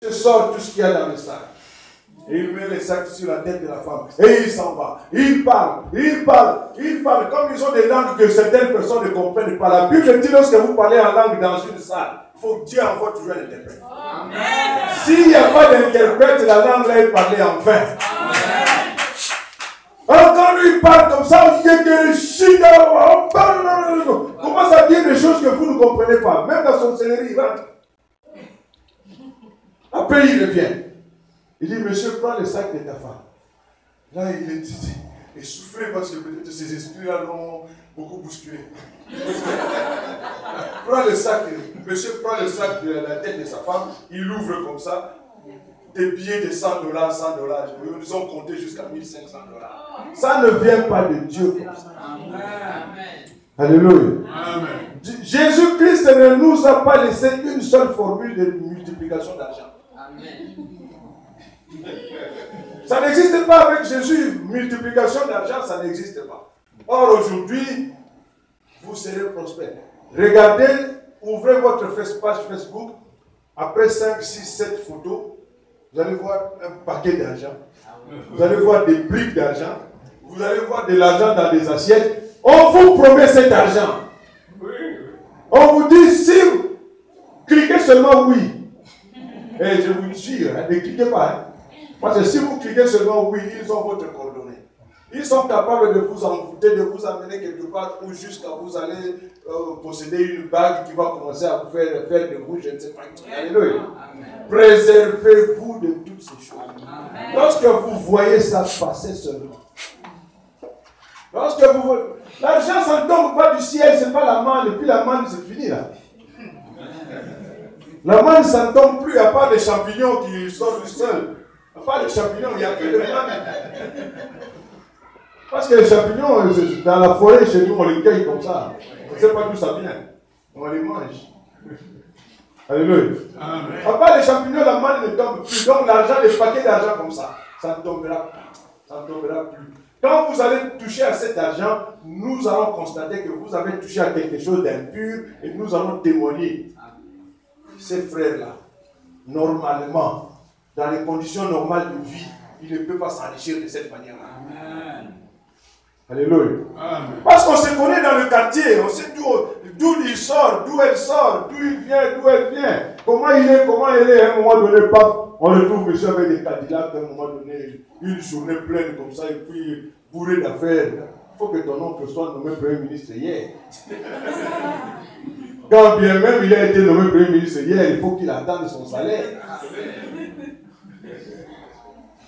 Il sort tout ce qu'il y a dans le sac. Et il met les sacs sur la tête de la femme. Et il s'en va. Il parle. Comme ils ont des langues que certaines personnes ne comprennent pas. La Bible dit lorsque vous parlez en langue dans une salle, il faut que Dieu envoie toujours un interprète. S'il n'y a pas d'interprète, la langue là est parlée en vain. Alors quand lui parle comme ça, on commence à dire des choses que vous ne comprenez pas. Même dans son sorcellerie, il rentre. Après il revient. Il dit, monsieur, prends le sac de ta femme. Là, il est essoufflé parce que peut-être ses esprits-là l'ont beaucoup bousculé. Prends le sac, monsieur prend le sac de la tête de sa femme, il l'ouvre comme ça, des billets de $100, ils ont compté jusqu'à $1,500. Ça ne vient pas de Dieu comme ça. Amen. Alléluia. Amen. Jésus-Christ ne nous a pas laissé une seule formule de multiplication d'argent. Amen. Ça n'existe pas avec Jésus. Multiplication d'argent, ça n'existe pas. Or, aujourd'hui, vous serez prospère. Regardez, ouvrez votre page Facebook. Après 5, 6, 7 photos, vous allez voir un paquet d'argent. Vous allez voir des briques d'argent. Vous allez voir de l'argent dans des assiettes. On vous promet cet argent. On vous dit, si vous cliquez seulement oui. Et je vous jure, ne cliquez pas. Hein. Parce que si vous cliquez seulement oui, ils ont votre coordonnée. Ils sont capables de vous envoûter, de vous amener quelque part où jusqu'à vous allez posséder une bague qui va commencer à vous faire de vous, je ne sais pas. Alléluia. Préservez-vous de toutes ces choses. Amen. Lorsque vous voyez ça passer seulement. Lorsque vous... L'argent, ça ne tombe pas du ciel, ce n'est pas la manne. Et puis la manne, c'est fini là. La manne, ça ne tombe plus, à part les champignons qui sortent du sol. À part les champignons, il n'y a que de manne. Parce que les champignons, dans la forêt, chez nous, on les cueille comme ça. On ne sait pas d'où ça vient. On les mange. Alléluia. Amen. À part les champignons, la manne ne tombe plus. Donc l'argent, les paquets d'argent comme ça, ça ne tombera plus. Ça ne tombera plus. Quand vous allez toucher à cet argent, nous allons constater que vous avez touché à quelque chose d'impur et nous allons témoigner. Ces frères-là, normalement, dans les conditions normales de vie, ils ne peuvent pas s'enrichir de cette manière-là. Amen. Alléluia. Amen. Parce qu'on se connaît dans le quartier, on sait d'où il sort, d'où elle sort, d'où il vient, d'où elle vient, comment il est, comment elle est. À un moment donné, on retrouve monsieur avec des Cadillacs, à un moment donné, une journée pleine comme ça, et puis bourré d'affaires. Il faut que ton oncle soit nommé Premier ministre hier. Quand bien même il a été nommé Premier ministre hier, il faut qu'il attende son salaire.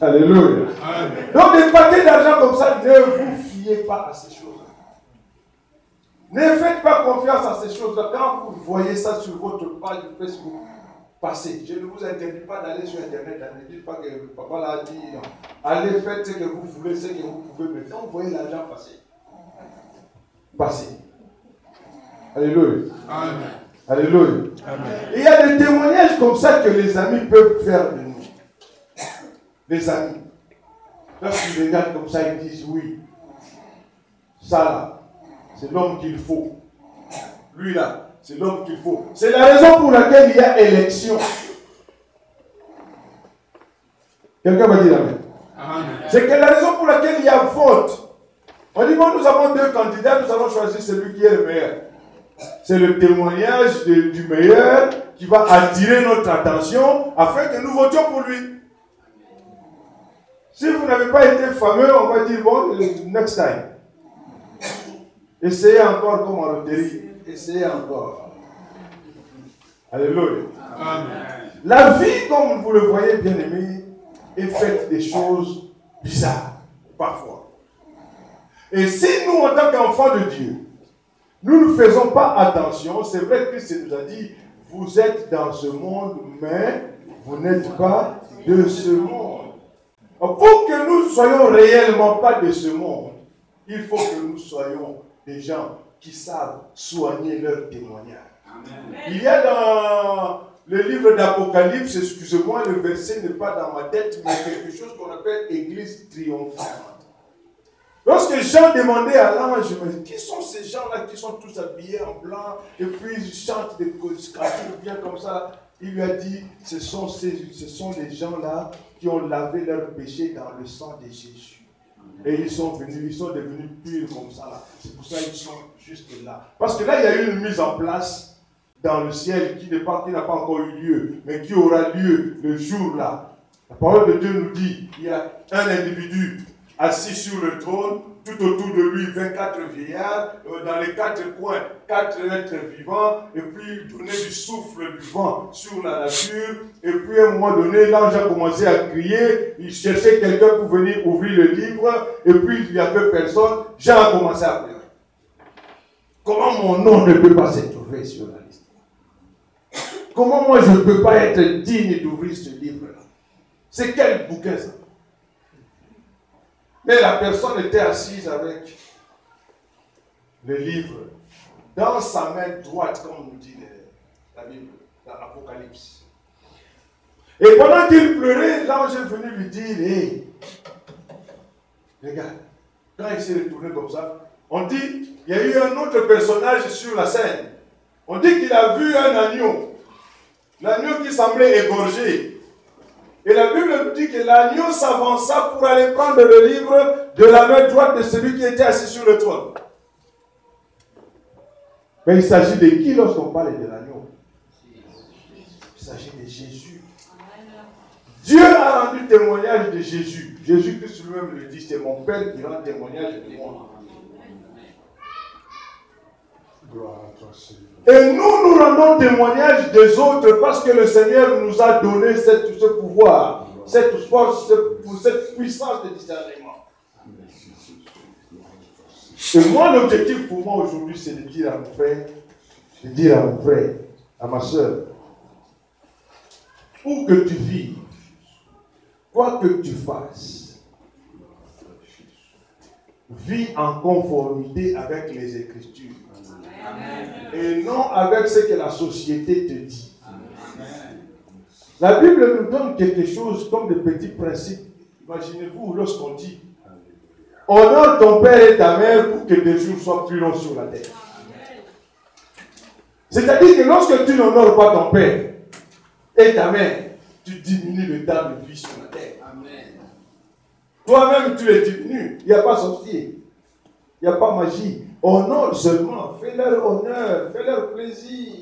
Alléluia. Amen. Donc des paquets d'argent comme ça, ne vous fiez pas à ces choses-là. Ne faites pas confiance à ces choses-là. Quand vous voyez ça sur votre page Facebook, passez. Je ne vous interdis pas d'aller sur Internet. Ne dites pas que papa l'a dit. Non. Allez, faites ce que vous voulez, ce que vous pouvez. Mais quand vous voyez l'argent passer, passez. Alléluia. Amen. Alléluia. Amen. Il y a des témoignages comme ça que les amis peuvent faire de nous. Les amis. Lorsqu'ils regardent comme ça, ils disent oui. Ça là, c'est l'homme qu'il faut. Lui là, c'est l'homme qu'il faut. C'est la raison pour laquelle il y a élection. Quelqu'un va dire amen. C'est la raison pour laquelle il y a vote. On dit bon, nous avons deux candidats, nous allons choisir celui qui est le meilleur. C'est le témoignage du meilleur qui va attirer notre attention afin que nous votions pour lui. Si vous n'avez pas été fameux, on va dire bon, next time. Essayez encore comme en loterie. Essayez encore. Alléluia. Amen. La vie, comme vous le voyez, bien aimé, est faite des choses bizarres, parfois. Et si nous, en tant qu'enfants de Dieu, nous ne faisons pas attention, c'est vrai que Christ nous a dit, vous êtes dans ce monde, mais vous n'êtes pas de ce monde. Pour que nous ne soyons réellement pas de ce monde, il faut que nous soyons des gens qui savent soigner leur témoignage. Amen. Il y a dans le livre d'Apocalypse, excusez-moi, le verset n'est pas dans ma tête, mais quelque chose qu'on appelle Église triomphante. Lorsque Jean demandait à l'ange, mais qui sont ces gens-là qui sont tous habillés en blanc et puis ils chantent des cantiques bien comme ça? Il lui a dit, ce sont les gens-là qui ont lavé leurs péchés dans le sang de Jésus. Et ils sont devenus purs comme ça. Là. C'est pour ça qu'ils sont juste là. Parce que là, il y a eu une mise en place dans le ciel qui n'a pas encore eu lieu, mais qui aura lieu le jour là. La parole de Dieu nous dit, il y a un individu assis sur le trône, tout autour de lui 24 vieillards, dans les 4 coins, 4 êtres vivants, et puis donner du souffle du vent sur la nature, et puis à un moment donné, l'ange a commencé à crier, il cherchait quelqu'un pour venir ouvrir le livre, et puis il n'y avait personne, Jean a commencé à pleurer. Comment mon nom ne peut pas se trouver sur la liste? Comment moi je ne peux pas être digne d'ouvrir ce livre-là? C'est quel bouquin ça? Mais la personne était assise avec le livre dans sa main droite, comme nous dit la Bible, dans l'Apocalypse. Et pendant qu'il pleurait, l'ange est venu lui dire, hey, regarde, quand il s'est retourné comme ça, on dit, il y a eu un autre personnage sur la scène. On dit qu'il a vu un agneau. L'agneau qui semblait égorgé. Et la Bible nous dit que l'agneau s'avança pour aller prendre le livre de la main droite de celui qui était assis sur le trône. Mais il s'agit de qui lorsqu'on parle de l'agneau? Il s'agit de Jésus. Dieu a rendu témoignage de Jésus. Jésus-Christ lui-même le dit, c'est mon Père qui rend témoignage de moi. Et nous rendons témoignage des autres parce que le Seigneur nous a donné ce pouvoir, cette force, cette puissance de discernement. Et moi, l'objectif pour moi aujourd'hui, c'est de dire à mon frère, à ma soeur, où que tu vives, quoi que tu fasses, vis en conformité avec les Écritures. Amen. Et non avec ce que la société te dit. Amen. La Bible nous donne quelque chose comme des petits principes. Imaginez-vous lorsqu'on dit honore ton père et ta mère pour que tes jours soient plus longs sur la terre. C'est-à-dire que lorsque tu n'honores pas ton père et ta mère, tu diminues le temps de vie sur la terre. Amen. Toi-même, tu les diminues. Il n'y a pas sorcier. Il n'y a pas magie. Honore seulement. Fais-leur honneur. Fais-leur plaisir.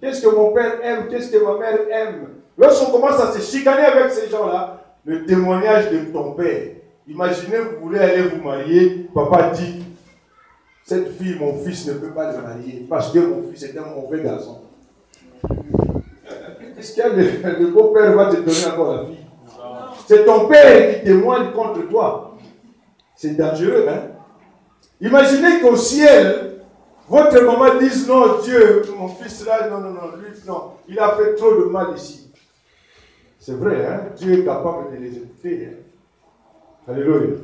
Qu'est-ce que mon père aime? Qu'est-ce que ma mère aime? Lorsqu'on commence à se chicaner avec ces gens-là, le témoignage de ton père. Imaginez, vous voulez aller vous marier. Papa dit, cette fille, mon fils ne peut pas le marier parce que mon fils est un mauvais garçon. Est-ce qu'il y a le beau-père va te donner encore la fille? C'est ton père qui témoigne contre toi. C'est dangereux, hein? Imaginez qu'au ciel, votre maman dise non, Dieu, mon fils là, non, lui, non, il a fait trop de mal ici. C'est vrai, hein? Dieu est capable de les écouter. Hein? Alléluia.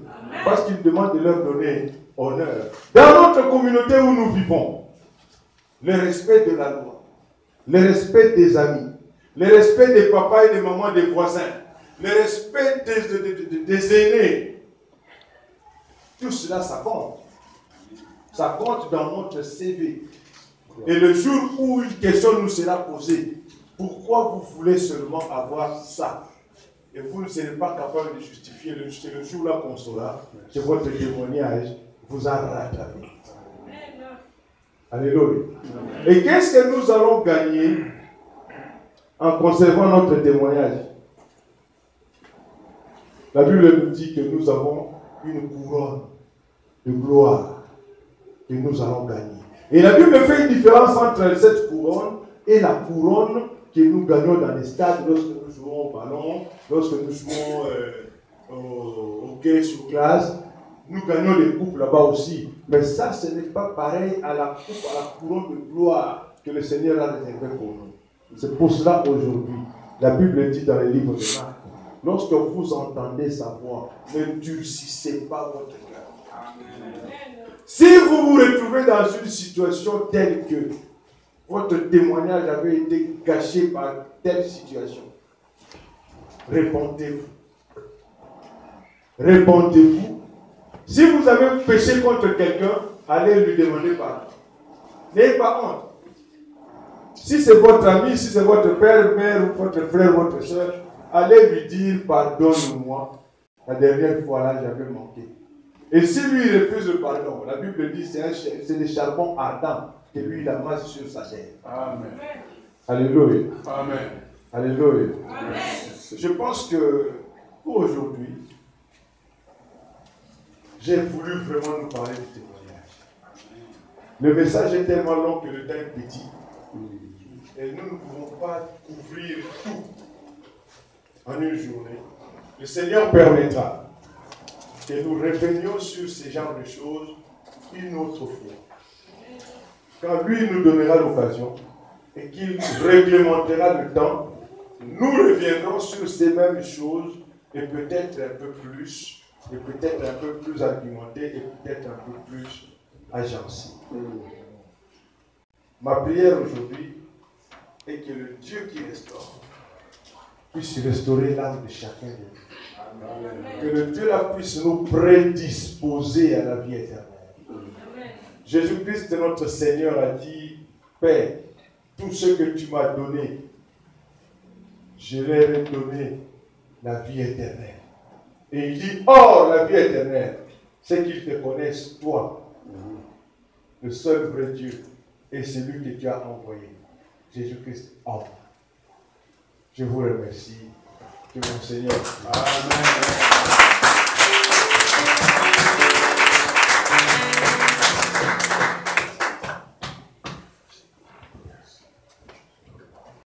Parce qu'il demande de leur donner honneur. Dans notre communauté où nous vivons, le respect de la loi, le respect des amis, le respect des papas et des mamans des voisins, le respect des aînés, tout cela, ça compte. Ça compte dans notre CV. Et le jour où une question nous sera posée, pourquoi vous voulez seulement avoir ça? Et vous ne serez pas capable de justifier. C'est le jour-là qu'on saura que votre témoignage vous a rattrapé. Alléluia. Et qu'est-ce que nous allons gagner en conservant notre témoignage? La Bible nous dit que nous avons une couronne de gloire que nous allons gagner. Et la Bible fait une différence entre cette couronne et la couronne que nous gagnons dans les stades lorsque nous jouons au ballon, lorsque nous jouons au hockey sur glace. Nous gagnons les coupes là-bas aussi. Mais ça, ce n'est pas pareil à la coupe, à la couronne de gloire que le Seigneur a réservée pour nous. C'est pour cela aujourd'hui, la Bible dit dans les livres de Marc, lorsque vous entendez sa voix, ne durcissez pas votre cœur. Si vous vous retrouvez dans une situation telle que votre témoignage avait été gâché par telle situation, répondez-vous. Répondez-vous. Si vous avez péché contre quelqu'un, allez lui demander pardon. N'ayez pas honte. Si c'est votre ami, si c'est votre père, mère, ou votre frère, votre soeur, allez lui dire pardonne-moi. La dernière fois là, j'avais manqué. Et si lui il refuse le pardon, la Bible dit c'est des charbons ardents que lui il amasse sur sa tête. Amen. Alléluia. Amen. Alléluia. Amen. Je pense que pour aujourd'hui, j'ai voulu vraiment nous parler du témoignage. Le message est tellement long que le temps est petit. Et nous ne pouvons pas couvrir tout en une journée. Le Seigneur permettra que nous revenions sur ce genre de choses une autre fois. Quand lui nous donnera l'occasion et qu'il réglementera le temps, nous reviendrons sur ces mêmes choses et peut-être un peu plus, et peut-être un peu plus argumenté et peut-être un peu plus agencé. Ma prière aujourd'hui est que le Dieu qui restaure puisse restaurer l'âme de chacun de nous. Que le Dieu là puisse nous prédisposer à la vie éternelle. Jésus-Christ, notre Seigneur, a dit, Père, tout ce que tu m'as donné, je leur ai donné la vie éternelle. Et il dit, oh, la vie éternelle, c'est qu'ils te connaissent, toi, le seul vrai Dieu, et celui que tu as envoyé, Jésus-Christ, homme. Je vous remercie. Que mon Seigneur. Amen.